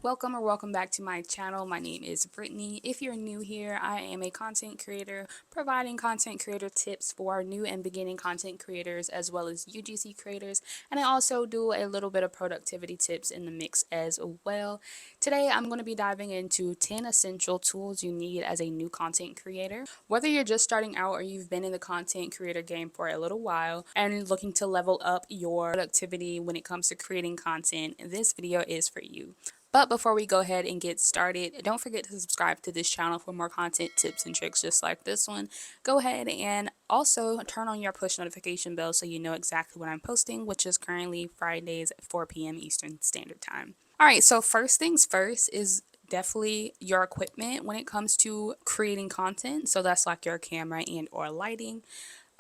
welcome or welcome back to my channel. My name is Brittany. If you're new here, I am a content creator providing content creator tips for new and beginning content creators as well as UGC creators, and I also do a little bit of productivity tips in the mix as well. Today I'm going to be diving into 10 essential tools you need as a new content creator. Whether you're just starting out or you've been in the content creator game for a little while and looking to level up your productivity when it comes to creating content, this video is for you. But before we go ahead and get started, don't forget to subscribe to this channel for more content tips and tricks just like this one. Go ahead and also turn on your push notification bell so you know exactly when I'm posting, which is currently Fridays at 4 p.m. Eastern Standard Time. Alright, so first things first is definitely your equipment when it comes to creating content. So that's like your camera and or lighting.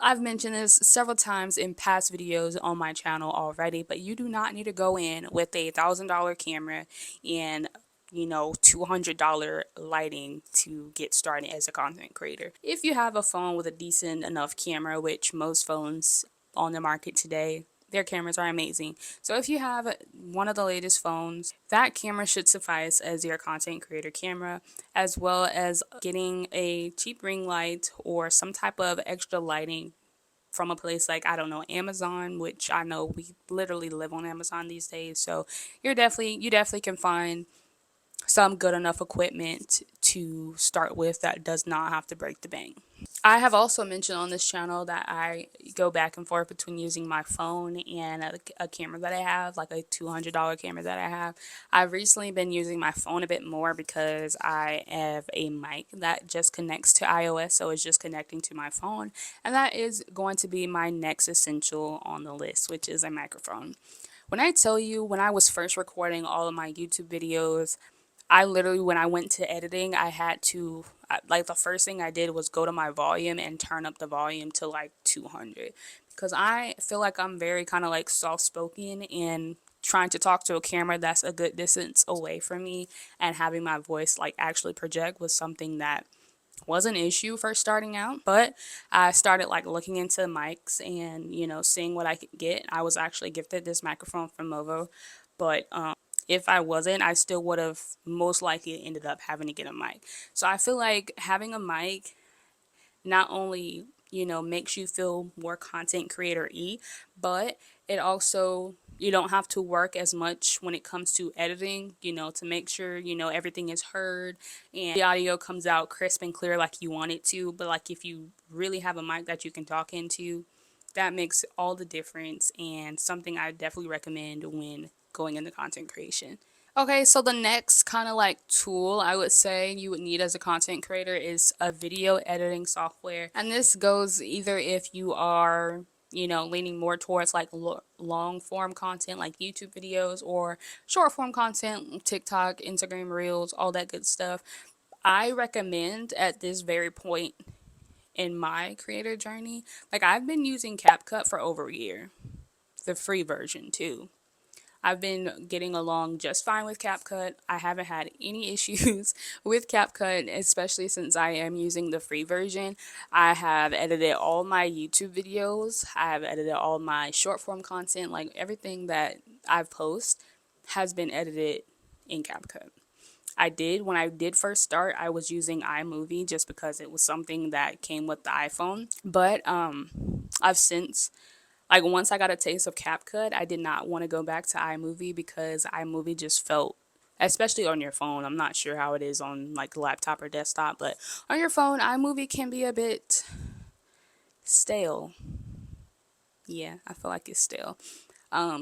I've mentioned this several times in past videos on my channel already, but you do not need to go in with a $1,000 camera and $200 lighting to get started as a content creator. If you have a phone with a decent enough camera, which most phones on the market today, their cameras are amazing. So if you have one of the latest phones, that camera should suffice as your content creator camera, as well as getting a cheap ring light or some type of extra lighting from a place like, I don't know, Amazon, which I know we literally live on Amazon these days. So you definitely can find some good enough equipment to start with that does not have to break the bank. I have also mentioned on this channel that I go back and forth between using my phone and a camera that I have, like a $200 camera that I have. I've recently been using my phone a bit more because I have a mic that just connects to iOS, so it's just connecting to my phone, and that is going to be my next essential on the list, which is a microphone. When I tell you, when I was first recording all of my YouTube videos, I literally, when I went to editing, I had to, like, the first thing I did was go to my volume and turn up the volume to like 200 because I feel like I'm very kind of like soft spoken, and trying to talk to a camera that's a good distance away from me and having my voice like actually project was something that was an issue first starting out. But I started like looking into mics and seeing what I could get. I was actually gifted this microphone from Movo, but if I wasn't, I still would have most likely ended up having to get a mic. So I feel like having a mic not only makes you feel more content creator-y, but it also, you don't have to work as much when it comes to editing, to make sure everything is heard and the audio comes out crisp and clear like you want it to. But like, if you really have a mic that you can talk into, that makes all the difference, and something I definitely recommend when going into content creation. Okay, so the next kind of like tool I would say you would need as a content creator is a video editing software. And this goes either if you are, leaning more towards like long form content like YouTube videos, or short form content, TikTok, Instagram Reels, all that good stuff. I recommend at this very point in my creator journey, like, I've been using CapCut for over a year, the free version too. I've been getting along just fine with CapCut. I haven't had any issues with CapCut, especially since I am using the free version. I have edited all my YouTube videos. I have edited all my short form content. Like, everything that I've posted has been edited in CapCut. When I did first start, I was using iMovie just because it was something that came with the iPhone. But I've since, like, once I got a taste of CapCut, I did not want to go back to iMovie because iMovie just felt, especially on your phone, I'm not sure how it is on like laptop or desktop, but on your phone, iMovie can be a bit stale. Yeah, I feel like it's stale.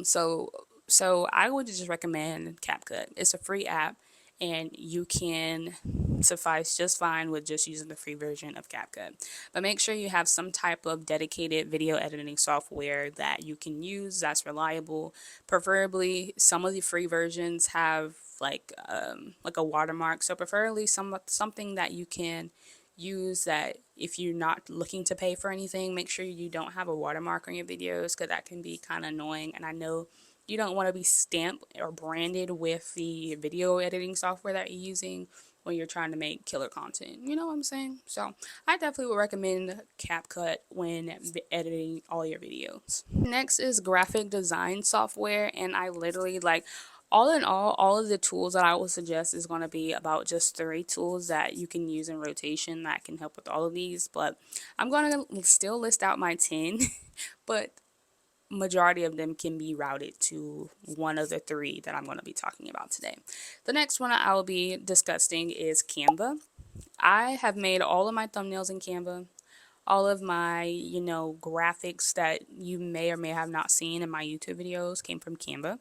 So I would just recommend CapCut. It's a free app, and you can suffice just fine with just using the free version of CapCut. But make sure you have some type of dedicated video editing software that you can use that's reliable. Preferably, some of the free versions have like a watermark. So preferably something that you can use, that if you're not looking to pay for anything, make sure you don't have a watermark on your videos, because that can be kind of annoying. And I know you don't want to be stamped or branded with the video editing software that you're using when you're trying to make killer content. You know what I'm saying? So I definitely would recommend CapCut when editing all your videos. Next is graphic design software, and I literally, like, All in all of the tools that I will suggest is going to be about just 3 tools that you can use in rotation that can help with all of these. But I'm going to still list out my 10, but majority of them can be routed to one of the 3 that I'm going to be talking about today. The next one I will be discussing is Canva. I have made all of my thumbnails in Canva. All of my, graphics that you may or may have not seen in my YouTube videos came from Canva.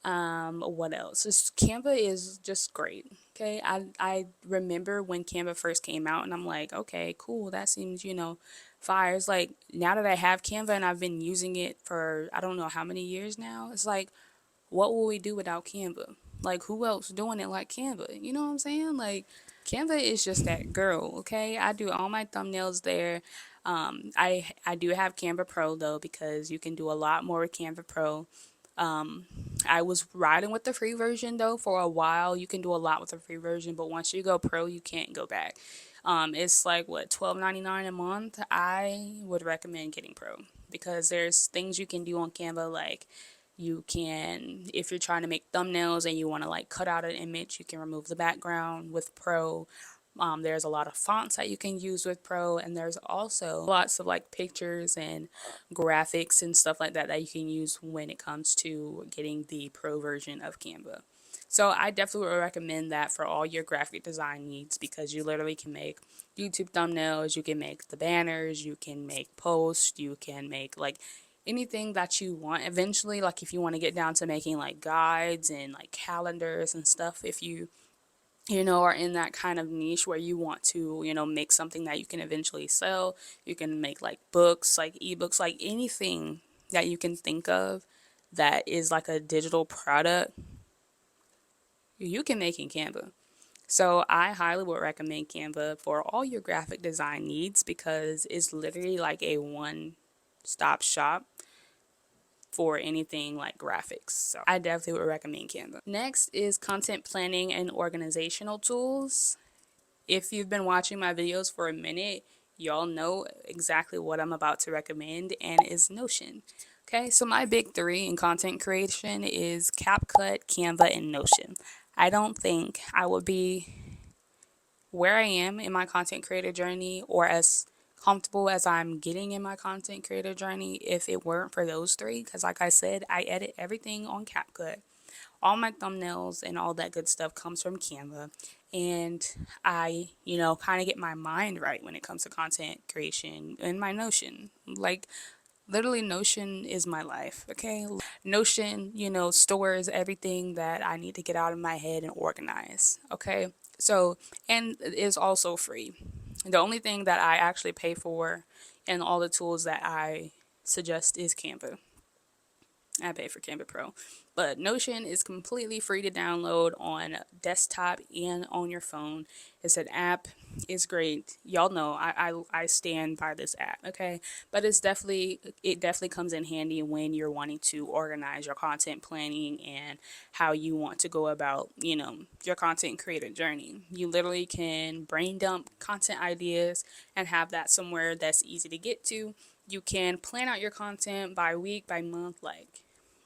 What else? Canva is just great. Okay. I remember when Canva first came out and I'm like, okay, cool. That seems, fire. It's like now that I have Canva and I've been using it for I don't know how many years now, it's like, what will we do without Canva? Like, who else doing it like Canva? You know what I'm saying? Like, Canva is just that girl, okay? I do all my thumbnails there. I do have Canva Pro though because you can do a lot more with Canva Pro. I was riding with the free version though for a while. You can do a lot with the free version, but once you go pro, you can't go back. It's like what, $12.99 a month. I would recommend getting pro because there's things you can do on Canva, like you can, if you're trying to make thumbnails and you want to like cut out an image, you can remove the background with pro. There's a lot of fonts that you can use with Pro, and there's also lots of like pictures and graphics and stuff like that that you can use when it comes to getting the Pro version of Canva. So I definitely would recommend that for all your graphic design needs because you literally can make YouTube thumbnails, you can make the banners, you can make posts, you can make like anything that you want eventually. Like if you want to get down to making like guides and like calendars and stuff, if you are in that kind of niche where you want to, make something that you can eventually sell. You can make like books, like ebooks, like anything that you can think of that is like a digital product, you can make in Canva. So I highly would recommend Canva for all your graphic design needs because it's literally like a one-stop shop for anything like graphics. So I definitely would recommend Canva. Next is content planning and organizational tools. If you've been watching my videos for a minute, y'all know exactly what I'm about to recommend, and is Notion. Okay, so my big 3 in content creation is CapCut, Canva, and Notion. I don't think I would be where I am in my content creator journey or as comfortable as I'm getting in my content creator journey if it weren't for those 3. Because like I said, I edit everything on CapCut. All my thumbnails and all that good stuff comes from Canva. And I, kind of get my mind right when it comes to content creation in my Notion. Like, literally, Notion is my life, okay? Notion, stores everything that I need to get out of my head and organize, okay? So, and it is also free. The only thing that I actually pay for and all the tools that I suggest is Canva. I pay for Canva Pro. But Notion is completely free to download on desktop and on your phone. It's an app. It's great. Y'all know I stand by this app, okay? But it definitely comes in handy when you're wanting to organize your content planning and how you want to go about, your content creator journey. You literally can brain dump content ideas and have that somewhere that's easy to get to. You can plan out your content by week, by month, like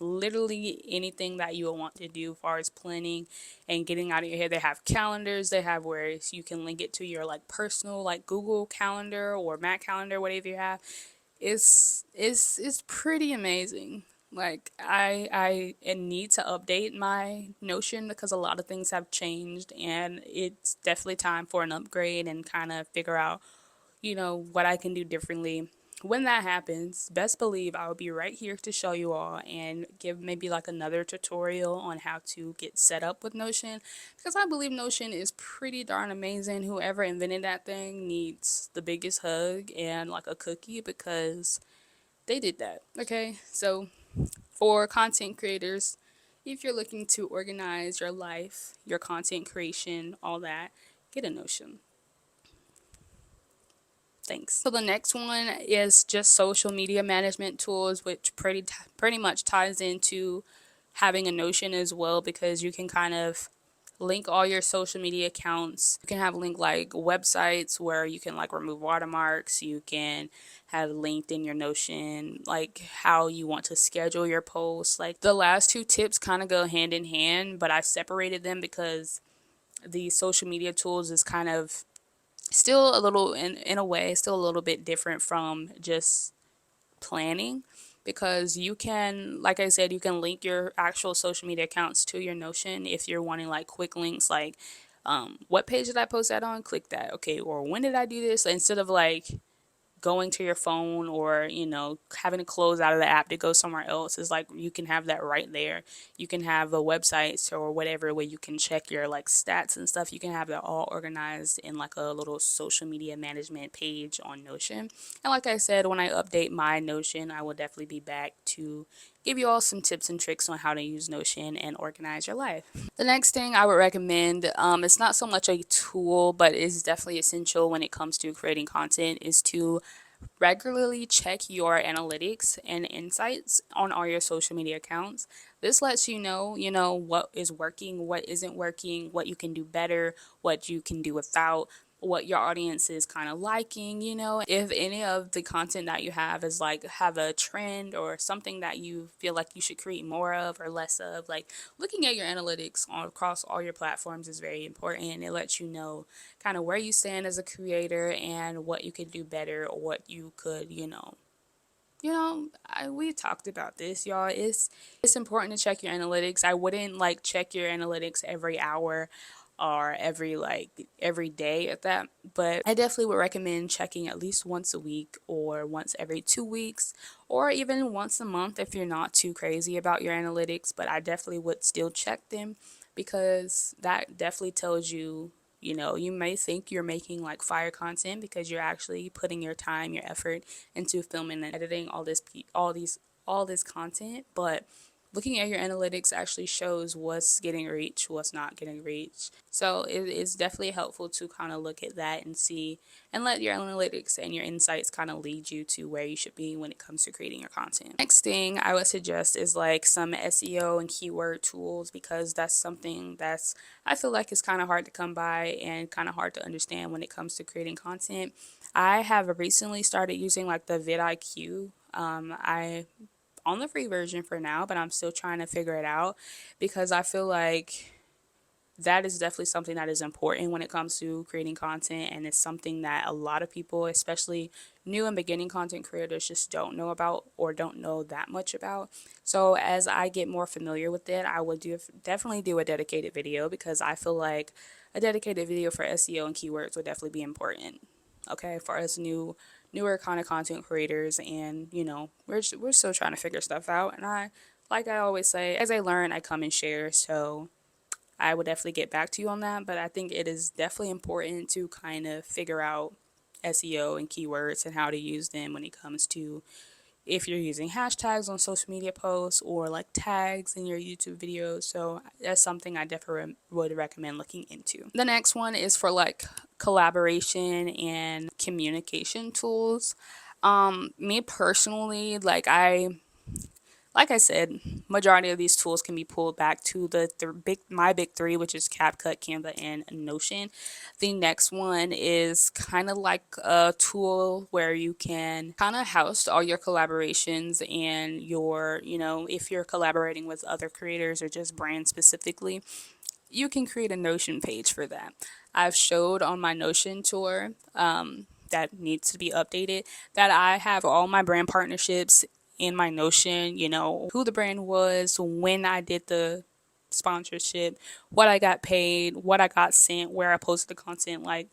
literally anything that you will want to do as far as planning and getting out of your head. They have calendars. They have where you can link it to your like personal like Google Calendar or Mac Calendar, whatever you have. It's pretty amazing. Like I need to update my Notion because a lot of things have changed and it's definitely time for an upgrade and kind of figure out what I can do differently. When that happens, best believe I will be right here to show you all and give maybe like another tutorial on how to get set up with Notion because I believe Notion is pretty darn amazing. Whoever invented that thing needs the biggest hug and like a cookie because they did that. Okay, so for content creators, if you're looking to organize your life, your content creation, all that, get a Notion. Thanks. So the next one is just social media management tools, which pretty much ties into having a Notion as well because you can kind of link all your social media accounts. You can have link like websites where you can like remove watermarks. You can have linked in your Notion like how you want to schedule your posts. Like the last two tips kind of go hand in hand, but I separated them because the social media tools is kind of still a little in a way still a little bit different from just planning, because you can, like I said, you can link your actual social media accounts to your Notion if you're wanting like quick links like what page did I post that on, click that, okay, or when did I do this, instead of like going to your phone or having to close out of the app to go somewhere else. Is like you can have that right there. You can have a website or whatever where you can check your like stats and stuff. You can have that all organized in like a little social media management page on Notion. And like I said, when I update my Notion, I will definitely be back to give you all some tips and tricks on how to use Notion and organize your life. The next thing I would recommend, it's not so much a tool, but it's definitely essential when it comes to creating content, is to regularly check your analytics and insights on all your social media accounts. This lets you know, what is working, what isn't working, what you can do better, what you can do without, what your audience is kind of liking. If any of the content that you have is like have a trend or something that you feel like you should create more of or less of, like looking at your analytics across all your platforms is very important. It lets you know kind of where you stand as a creator and what you could do better, or what you could, we talked about this, y'all. It's important to check your analytics. I wouldn't like check your analytics every hour or every day at that, but I definitely would recommend checking at least once a week or once every 2 weeks or even once a month if you're not too crazy about your analytics. But I definitely would still check them, because that definitely tells you, you may think you're making like fire content because you're actually putting your time, your effort into filming and editing all this content, but looking at your analytics actually shows what's getting reach, what's not getting reach. So it is definitely helpful to kind of look at that and see, and let your analytics and your insights kind of lead you to where you should be when it comes to creating your content. Next thing I would suggest is like some SEO and keyword tools, because that's something that's, I feel like, it's kind of hard to come by and kind of hard to understand when it comes to creating content. I have recently started using like the vidIQ. I on the free version for now, but I'm still trying to figure it out, because I feel like that is definitely something that is important when it comes to creating content, and it's something that a lot of people, especially new and beginning content creators, just don't know about or don't know that much about. So as I get more familiar with it, I would definitely do a dedicated video, because I feel like a dedicated video for SEO and keywords would definitely be important. Okay, for us newer kind of content creators, and we're still trying to figure stuff out. And like I always say, as I learn, I come and share. So I would definitely get back to you on that, but I think it is definitely important to kind of figure out SEO and keywords and how to use them when it comes to, if you're using hashtags on social media posts or like tags in your YouTube videos. So that's something I definitely would recommend looking into. The next one is for like collaboration and communication tools. Me personally, like I said, majority of these tools can be pulled back to my big three, which is CapCut, Canva, and Notion. The next one is kind of like a tool where you can kind of house all your collaborations and if you're collaborating with other creators or just brands specifically, you can create a Notion page for that. I've showed on my Notion tour that needs to be updated that I have all my brand partnerships in my Notion, who the brand was, when I did the sponsorship, what I got paid, what I got sent, where I posted the content. Like,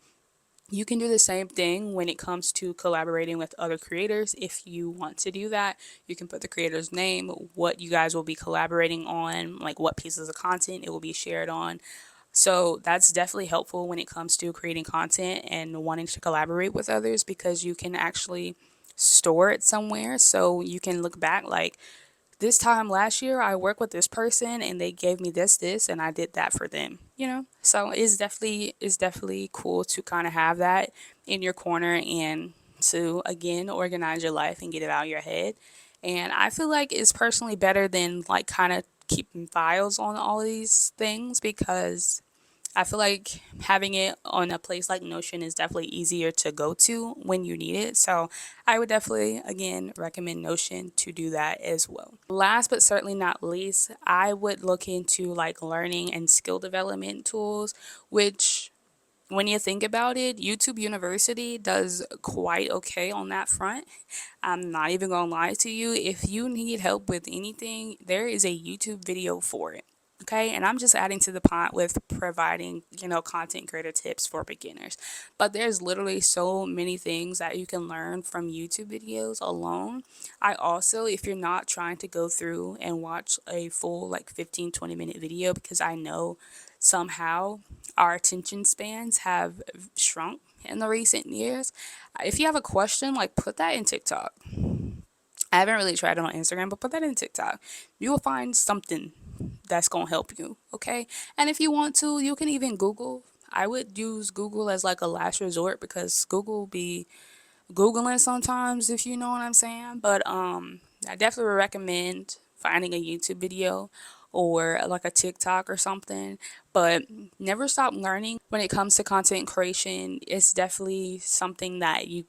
you can do the same thing when it comes to collaborating with other creators. If you want to do that, you can put the creator's name, what you guys will be collaborating on, like what pieces of content it will be shared on. So that's definitely helpful when it comes to creating content and wanting to collaborate with others, because you can actually store it somewhere so you can look back like, this time last year I worked with this person and they gave me this and I did that for them. So it's definitely cool to kind of have that in your corner and to again organize your life and get it out of your head. And I feel like it's personally better than like kind of keeping files on all these things, because I feel like having it on a place like Notion is definitely easier to go to when you need it. So I would definitely, again, recommend Notion to do that as well. Last but certainly not least, I would look into like learning and skill development tools, which when you think about it, YouTube University does quite okay on that front. I'm not even gonna lie to you. If you need help with anything, there is a YouTube video for it. Okay, and I'm just adding to the pot with providing, content creator tips for beginners. But there's literally so many things that you can learn from YouTube videos alone. I also, if you're not trying to go through and watch a full like 15-20 minute video, because I know somehow our attention spans have shrunk in the recent years. If you have a question, like put that in TikTok. I haven't really tried it on Instagram, but put that in TikTok. You will find something that's going to help you, okay? And if you want to, you can even Google. I would use Google as like a last resort because Google be Googling sometimes, if you know what I'm saying. But I definitely recommend finding a YouTube video or like a TikTok or something. But never stop learning when it comes to content creation. It's definitely something that you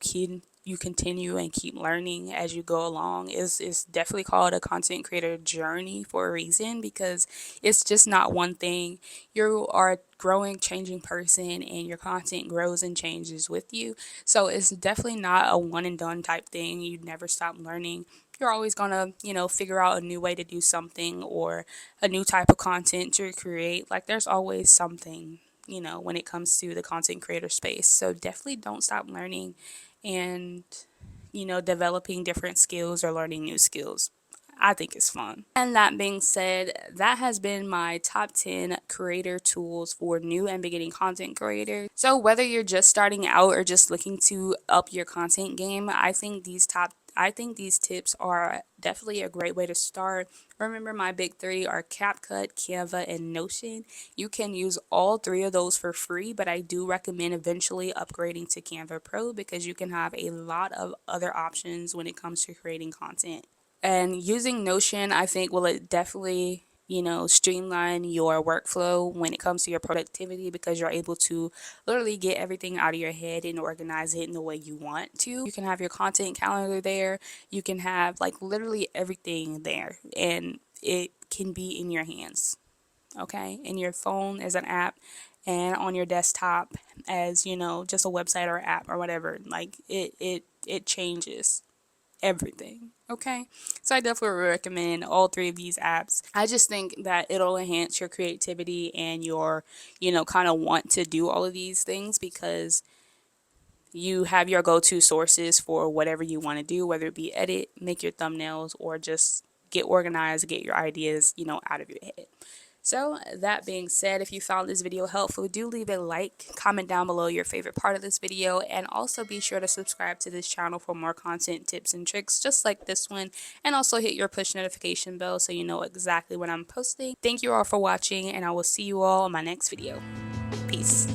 continue and keep learning as you go along. Is definitely called a content creator journey for a reason, because it's just not one thing. You are a growing, changing person, and your content grows and changes with you. So it's definitely not a one and done type thing. You never stop learning. You're always gonna, figure out a new way to do something or a new type of content to create. Like there's always something, when it comes to the content creator space. So definitely don't stop learning and, developing different skills or learning new skills. I think it's fun. And that being said, that has been my top 10 creator tools for new and beginning content creators. So whether you're just starting out or just looking to up your content game, I think these tips are definitely a great way to start. Remember, my big three are CapCut, Canva, and Notion. You can use all three of those for free, but I do recommend eventually upgrading to Canva Pro because you can have a lot of other options when it comes to creating content. And using Notion, I think, will it definitely, streamline your workflow when it comes to your productivity, because you're able to literally get everything out of your head and organize it in the way you want to. You can have your content calendar there. You can have like literally everything there, and it can be in your hands. Okay, in your phone as an app, and on your desktop as, just a website or app or whatever. Like it changes everything. Okay, so I definitely recommend all three of these apps. I just think that it'll enhance your creativity and your, kind of want to do all of these things, because you have your go-to sources for whatever you want to do, whether it be edit, make your thumbnails, or just get organized, get your ideas, out of your head. So that being said, if you found this video helpful, do leave a like, comment down below your favorite part of this video, and also be sure to subscribe to this channel for more content tips and tricks just like this one, and also hit your push notification bell so you know exactly when I'm posting. Thank you all for watching, and I will see you all in my next video. Peace.